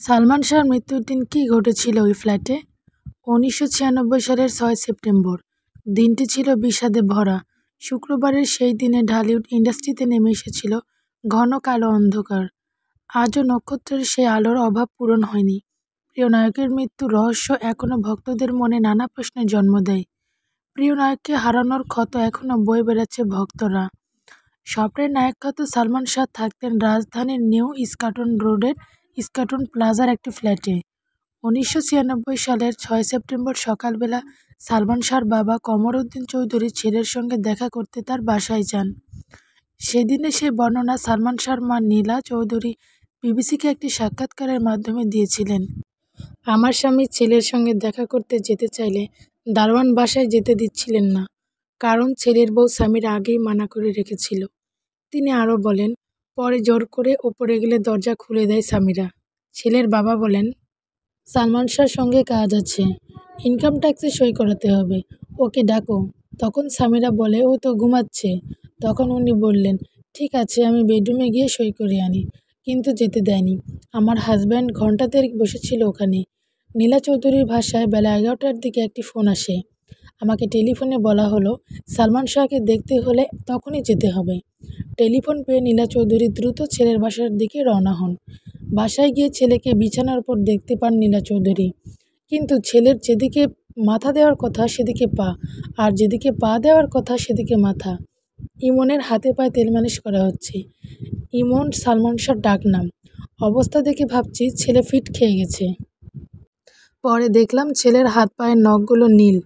সালমান শাহর মৃত্যুর দিন কী ঘটেছিল ওই ফ্ল্যাটে? ১৯৯৬ সালের ৬ সেপ্টেম্বর। দিনটি ছিল বিষাদে ভরা। শুক্রবারের সেই দিনে ঢালিউড ইন্ডাস্ট্রিতে নেমে এসেছিল ঘন কালো অন্ধকার। আজও নক্ষত্রের সেই আলোর অভাব পূরণ হয়নি। প্রিয় নায়কের মৃত্যুর রহস্য এখনও ভক্তদের মনে নানা প্রশ্নের জন্ম দেয়। প্রিয় নায়ককে হারানোর ক্ষত এখনও বয়ে বেড়াচ্ছে ভক্তরা। স্বপ্নের নায়ক খ্যাত সালমান শাহ থাকতেন রাজধানীর নিউ ইস্কাটন রোডের ইস্কাটন প্লাজার একটি ফ্ল্যাটে। ১৯৯৬ সালের ৬ সেপ্টেম্বর সকালবেলা সালমান শাহর বাবা কমরউদ্দিন চৌধুরী ছেলের সঙ্গে দেখা করতে তার বাসায় যান। সেদিনে সেই বর্ণনা সালমান শাহর মা নীলা চৌধুরী বিবিসিকে একটি সাক্ষাৎকারের মাধ্যমে দিয়েছিলেন। আমার স্বামী ছেলের সঙ্গে দেখা করতে যেতে চাইলে দারোয়ান বাসায় যেতে দিচ্ছিলেন না, কারণ ছেলের বউ সামিরা আগেই মানা করে রেখেছিল। তিনি আরও বলেন, পরে জোর করে ওপরে গেলে দরজা খুলে দেয় সামিরা। ছেলের বাবা বলেন, সালমান শাহর সঙ্গে কাজ আছে, ইনকাম ট্যাক্সে সই করাতে হবে, ওকে ডাকো। তখন সামিরা বলে, ও তো ঘুমাচ্ছে। তখন উনি বললেন, ঠিক আছে, আমি বেডরুমে গিয়ে সই করে আনি। কিন্তু যেতে দেয়নি। আমার হাজব্যান্ড ঘণ্টা দেড়েক বসেছিল ওখানে। নীলা চৌধুরীর ভাষায় বেলা ১১টার দিকে একটি ফোন আসে। আমাকে টেলিফোনে বলা হলো, সালমান শাহকে দেখতে হলে তখনই যেতে হবে। টেলিফোন পেয়ে নীলা চৌধুরী দ্রুত ছেলের বাসার দিকে রওনা হন। বাসায় গিয়ে ছেলেকে বিছানার উপর দেখতে পান নীলা চৌধুরী। কিন্তু ছেলের যেদিকে মাথা দেওয়ার কথা সেদিকে পা, আর যেদিকে পা দেওয়ার কথা সেদিকে মাথা। ইমনের হাতে পায়ে তেল মালিশ করা হচ্ছে। ইমন সালমান শাহর ডাকনাম। অবস্থা দেখে ভাবছি ছেলে ফিট খেয়ে গেছে। পরে দেখলাম ছেলের হাত পায়ের নখগুলো নীল।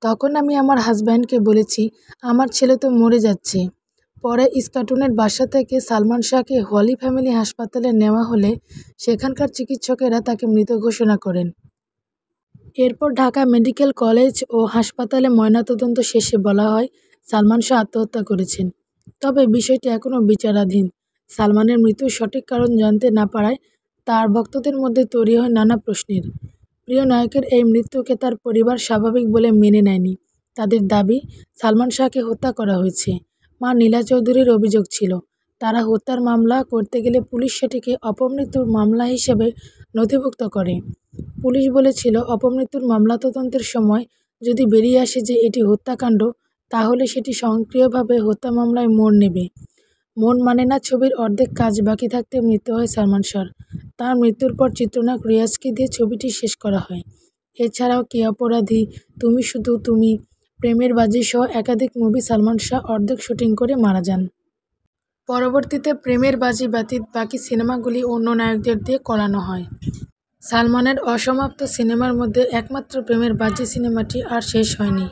তখন আমি আমার হাজব্যান্ডকে বলেছি, আমার ছেলে তো মরে যাচ্ছে। পরে ইস্কাটনের বাসা থেকে সালমান শাহকে হলি ফ্যামিলি হাসপাতালে নেওয়া হলে সেখানকার চিকিৎসকেরা তাকে মৃত ঘোষণা করেন। এরপর ঢাকা মেডিকেল কলেজ ও হাসপাতালে ময়নাতদন্ত শেষে বলা হয়, সালমান শাহ আত্মহত্যা করেছেন। তবে বিষয়টি এখনও বিচারাধীন। সালমানের মৃত্যুর সঠিক কারণ জানতে না পারায় তার ভক্তদের মধ্যে তৈরি হয় নানা প্রশ্নের। প্রিয় নায়কের এই মৃত্যুকে তার পরিবার স্বাভাবিক বলে মেনে নেয়নি। তাদের দাবি, সালমান শাহকে হত্যা করা হয়েছে। মা নীলা চৌধুরীর অভিযোগ ছিল, তারা হত্যার মামলা করতে গেলে পুলিশ সেটিকে অপমৃত্যুর মামলা হিসেবে নথিভুক্ত করে। পুলিশ বলেছিল, অপমৃত্যুর মামলা তদন্তের সময় যদি বেরিয়ে আসে যে এটি হত্যাকাণ্ড, তাহলে সেটি স্বয়ংক্রিয়ভাবে হত্যা মামলায় মোড় নেবে। মন মানে না ছবির অর্ধেক কাজ বাকি থাকতে মৃত্যু হয় সালমান শাহর। তার মৃত্যুর পর চিত্রনায়ক রিয়াজকে দিয়ে ছবিটি শেষ করা হয়। এছাড়াও কে অপরাধী, তুমি শুধু তুমি, প্রেমের বাজি সহ একাধিক মুভি সালমান শাহ অর্ধেক শুটিং করে মারা যান। পরবর্তীতে প্রেমের বাজি ব্যতীত বাকি সিনেমাগুলি অন্য নায়কদের দিয়ে করানো হয়। সালমানের অসমাপ্ত সিনেমার মধ্যে একমাত্র প্রেমের বাজি সিনেমাটি আর শেষ হয়নি।